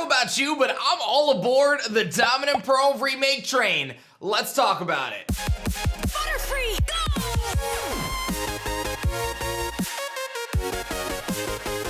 know about you, but I'm all aboard the Diamond & Pearl remake train. Let's talk about it. Butterfree, go!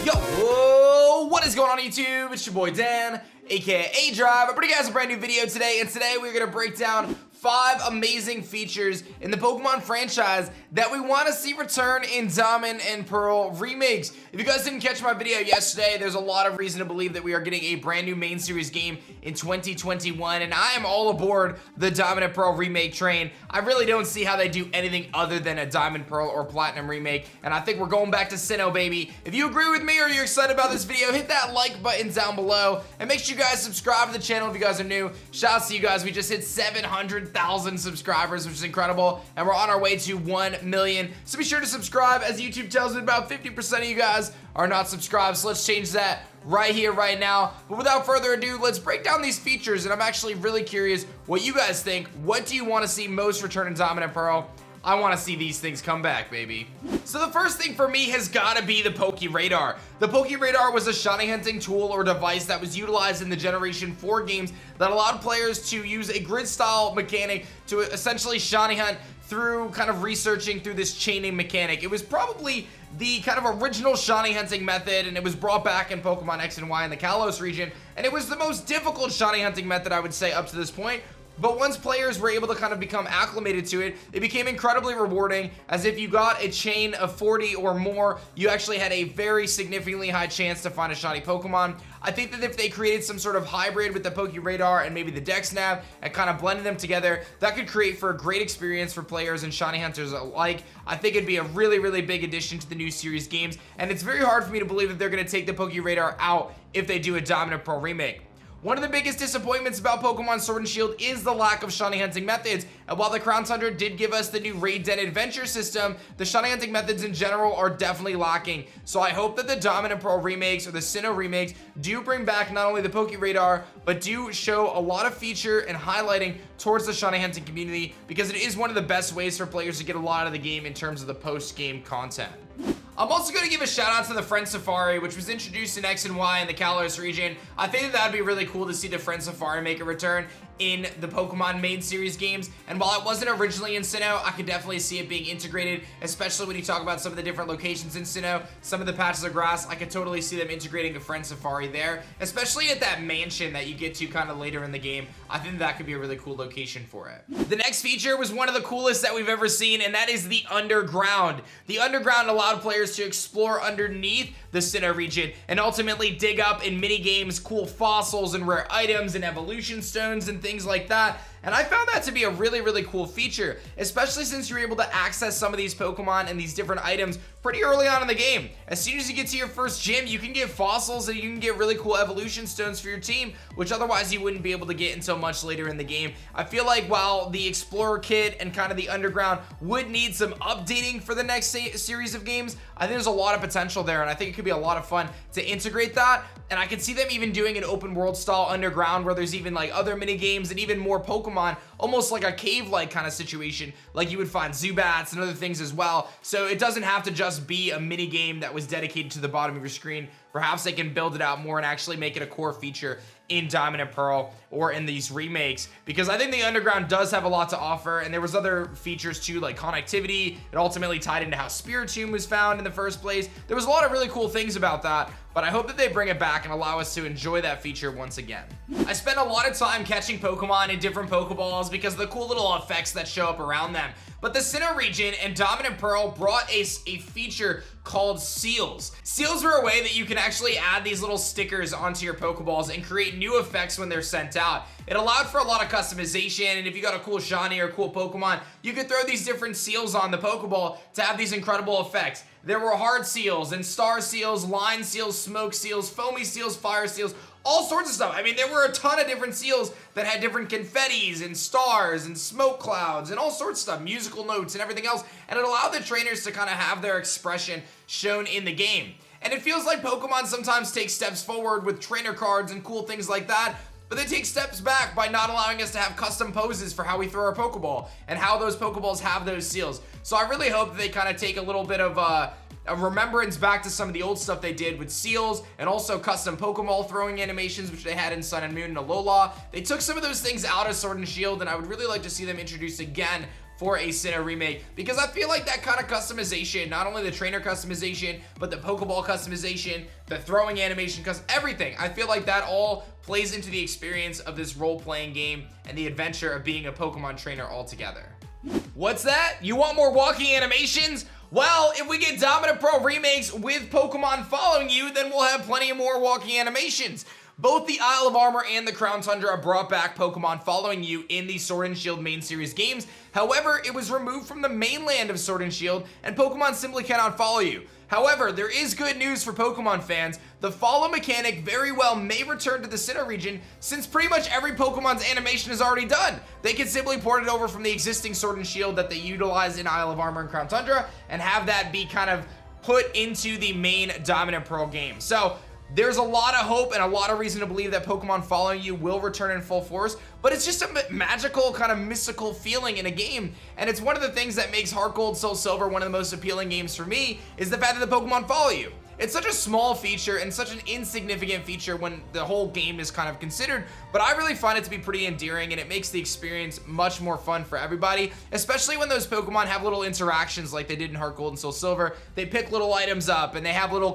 Yo, whoa, what is going on YouTube? It's your boy Dan, aka Drive. I bring you guys a brand new video today, and today we're gonna break down 5 amazing features in the Pokemon franchise that we want to see return in Diamond and Pearl remakes. If you guys didn't catch my video yesterday, there's a lot of reason to believe that we are getting a brand new main series game in 2021, and I am all aboard the Diamond and Pearl remake train. I really don't see how they do anything other than a Diamond, Pearl, or Platinum remake, and I think we're going back to Sinnoh, baby. If you agree with me or you're excited about this video, hit that like button down below, and make sure you guys subscribe to the channel if you guys are new. Shout out to you guys. We just hit 700,000 subscribers, which is incredible, and we're on our way to 1 million. So be sure to subscribe, as YouTube tells me about 50% of you guys are not subscribed, so let's change that right here, right now. But without further ado, let's break down these features, and I'm actually really curious what you guys think. What do you want to see most return in Diamond and Pearl? I want to see these things come back, baby. So the first thing for me has got to be the Poke Radar. The Poke Radar was a shiny hunting tool or device that was utilized in the Generation 4 games that allowed players to use a grid style mechanic to essentially shiny hunt through kind of researching through this chaining mechanic. It was probably the kind of original shiny hunting method, and it was brought back in Pokemon X and Y in the Kalos region, and it was the most difficult shiny hunting method, I would say, up to this point. But once players were able to kind of become acclimated to it, it became incredibly rewarding, as if you got a chain of 40 or more, you actually had a very significantly high chance to find a shiny Pokemon. I think that if they created some sort of hybrid with the Poke Radar and maybe the Dex Nav and kind of blended them together, that could create for a great experience for players and shiny hunters alike. I think it'd be a really, really big addition to the new series games, and it's very hard for me to believe that they're going to take the Poke Radar out if they do a Diamond and Pearl remake. One of the biggest disappointments about Pokemon Sword and Shield is the lack of shiny hunting methods, and while the Crown Tundra did give us the new Raid Den Adventure system, the shiny hunting methods in general are definitely lacking. So I hope that the Diamond and Pearl remakes or the Sinnoh remakes do bring back not only the Poke Radar, but do show a lot of feature and highlighting towards the shiny hunting community, because it is one of the best ways for players to get a lot out of the game in terms of the post-game content. I'm also going to give a shout out to the Friend Safari, which was introduced in X and Y in the Kalos region. I think that would be really cool to see the Friend Safari make a return in the Pokemon main series games, and while it wasn't originally in Sinnoh, I could definitely see it being integrated, especially when you talk about some of the different locations in Sinnoh, some of the patches of grass. I could totally see them integrating the Friend Safari there, especially at that mansion that you get to kind of later in the game. I think that could be a really cool location for it. The next feature was one of the coolest that we've ever seen, and that is the Underground. The Underground allowed players to explore underneath the Sinnoh region and ultimately dig up in mini games cool fossils and rare items and evolution stones and things like that. And I found that to be a really, really cool feature, especially since you're able to access some of these Pokemon and these different items pretty early on in the game. As soon as you get to your first gym, you can get fossils and you can get really cool evolution stones for your team, which otherwise you wouldn't be able to get until much later in the game. I feel like while the Explorer Kit and kind of the Underground would need some updating for the next series of games, I think there's a lot of potential there, and I think it could be a lot of fun to integrate that. And I could see them even doing an open world style Underground where there's even like other mini games and even more Pokemon, almost like a cave-like kind of situation, like you would find Zubats and other things as well. So it doesn't have to just be a mini game that was dedicated to the bottom of your screen. Perhaps they can build it out more and actually make it a core feature in Diamond and Pearl or in these remakes, because I think the Underground does have a lot to offer, and there was other features too, like connectivity. It ultimately tied into how Spiritomb was found in the first place. There was a lot of really cool things about that, but I hope that they bring it back and allow us to enjoy that feature once again. I spent a lot of time catching Pokemon in different Pokeballs because of the cool little effects that show up around them. But the Sinnoh region and Diamond and Pearl brought a feature called seals. Seals were a way that you can actually add these little stickers onto your Pokeballs and create new effects when they're sent out. It allowed for a lot of customization, and if you got a cool shiny or cool Pokemon, you could throw these different seals on the Pokeball to have these incredible effects. There were hard seals and star seals, line seals, smoke seals, foamy seals, fire seals, all sorts of stuff. I mean, there were a ton of different seals that had different confettis and stars and smoke clouds and all sorts of stuff, musical notes and everything else, and it allowed the trainers to kind of have their expression shown in the game. And it feels like Pokemon sometimes take steps forward with trainer cards and cool things like that, but they take steps back by not allowing us to have custom poses for how we throw our Pokeball and how those Pokeballs have those seals. So I really hope that they kind of take a little bit of a remembrance back to some of the old stuff they did with seals and also custom Pokeball throwing animations, which they had in Sun and Moon and Alola. They took some of those things out of Sword and Shield, and I would really like to see them introduced again for a Sinnoh remake, because I feel like that kind of customization, not only the trainer customization, but the Pokeball customization, the throwing animation, everything, I feel like that all plays into the experience of this role-playing game and the adventure of being a Pokemon trainer altogether. What's that? You want more walking animations? Well, if we get Dominant Pro remakes with Pokemon following you, then we'll have plenty of more walking animations. Both the Isle of Armor and the Crown Tundra brought back Pokemon following you in the Sword and Shield main series games. However, it was removed from the mainland of Sword and Shield, and Pokemon simply cannot follow you. However, there is good news for Pokemon fans. The follow mechanic very well may return to the Sinnoh region, since pretty much every Pokemon's animation is already done. They can simply port it over from the existing Sword and Shield that they utilize in Isle of Armor and Crown Tundra, and have that be kind of put into the main Dominant Pearl game. So there's a lot of hope and a lot of reason to believe that Pokemon following you will return in full force, but it's just a magical, kind of mystical feeling in a game, and it's one of the things that makes Heart Gold, Soul Silver one of the most appealing games for me, is the fact that the Pokemon follow you. It's such a small feature and such an insignificant feature when the whole game is kind of considered, but I really find it to be pretty endearing, and it makes the experience much more fun for everybody, especially when those Pokemon have little interactions like they did in Heart Gold and Soul Silver. They pick little items up, and they have little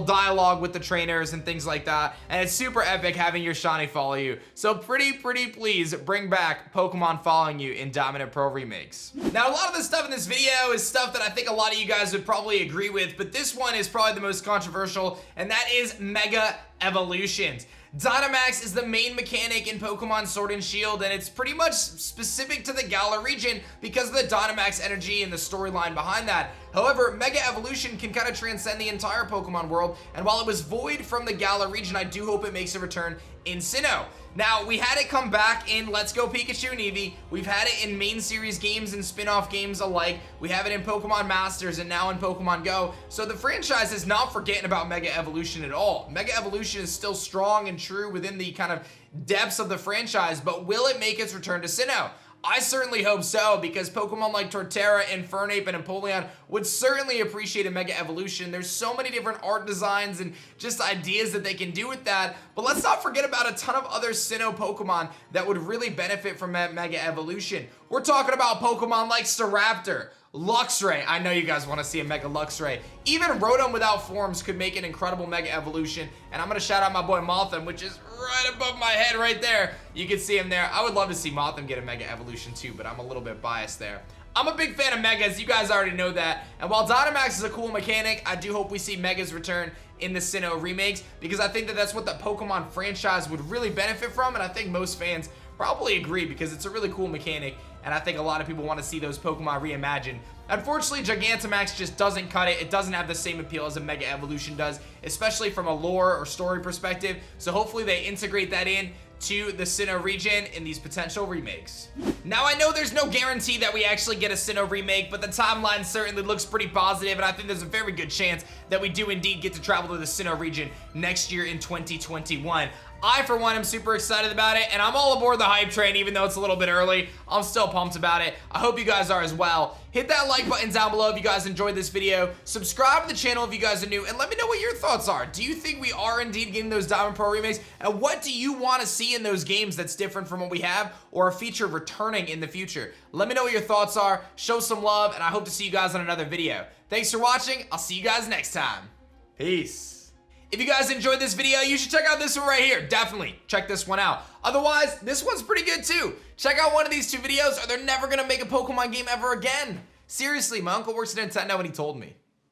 dialogue with the trainers and things like that, and it's super epic having your shiny follow you. So pretty please bring back Pokemon following you in Dominant Pro remakes. Now, a lot of the stuff in this video is stuff that I think a lot of you guys would probably agree with, but this one is probably the most controversial, and that is Mega Evolutions. Dynamax is the main mechanic in Pokemon Sword and Shield, and it's pretty much specific to the Galar region because of the Dynamax energy and the storyline behind that. However, Mega Evolution can kind of transcend the entire Pokemon world, and while it was void from the Galar region, I do hope it makes a return in Sinnoh. Now, we had it come back in Let's Go Pikachu and Eevee. We've had it in main series games and spin-off games alike. We have it in Pokemon Masters and now in Pokemon Go. So the franchise is not forgetting about Mega Evolution at all. Mega Evolution is still strong and true within the kind of depths of the franchise, but will it make its return to Sinnoh? I certainly hope so, because Pokemon like Torterra, Infernape, and Empoleon would certainly appreciate a Mega Evolution. There's so many different art designs and just ideas that they can do with that, but let's not forget about a ton of other Sinnoh Pokemon that would really benefit from that Mega Evolution. We're talking about Pokemon like Staraptor, Luxray. I know you guys want to see a Mega Luxray. Even Rotom without forms could make an incredible Mega Evolution, and I'm going to shout out my boy Mothim, which is right above my head right there. You can see him there. I would love to see Mothim get a Mega Evolution too, but I'm a little bit biased there. I'm a big fan of Megas, you guys already know that, and while Dynamax is a cool mechanic, I do hope we see Megas return in the Sinnoh remakes, because I think that that's what the Pokemon franchise would really benefit from, and I think most fans probably agree, because it's a really cool mechanic, and I think a lot of people want to see those Pokemon reimagined. Unfortunately, Gigantamax just doesn't cut it. It doesn't have the same appeal as a Mega Evolution does, especially from a lore or story perspective, so hopefully they integrate that in to the Sinnoh region in these potential remakes. Now, I know there's no guarantee that we actually get a Sinnoh remake, but the timeline certainly looks pretty positive, and I think there's a very good chance that we do indeed get to travel to the Sinnoh region next year in 2021. I, for one, am super excited about it, and I'm all aboard the hype train, even though it's a little bit early. I'm still pumped about it. I hope you guys are as well. Hit that like button down below if you guys enjoyed this video. Subscribe to the channel if you guys are new, and let me know what your thoughts are. Do you think we are indeed getting those Diamond Pro remakes? And what do you want to see in those games that's different from what we have, or a feature returning in the future? Let me know what your thoughts are. Show some love, and I hope to see you guys on another video. Thanks for watching. I'll see you guys next time. Peace. If you guys enjoyed this video, you should check out this one right here. Definitely check this one out. Otherwise, this one's pretty good too. Check out one of these two videos, or they're never gonna make a Pokemon game ever again. Seriously, my uncle works at Nintendo and he told me.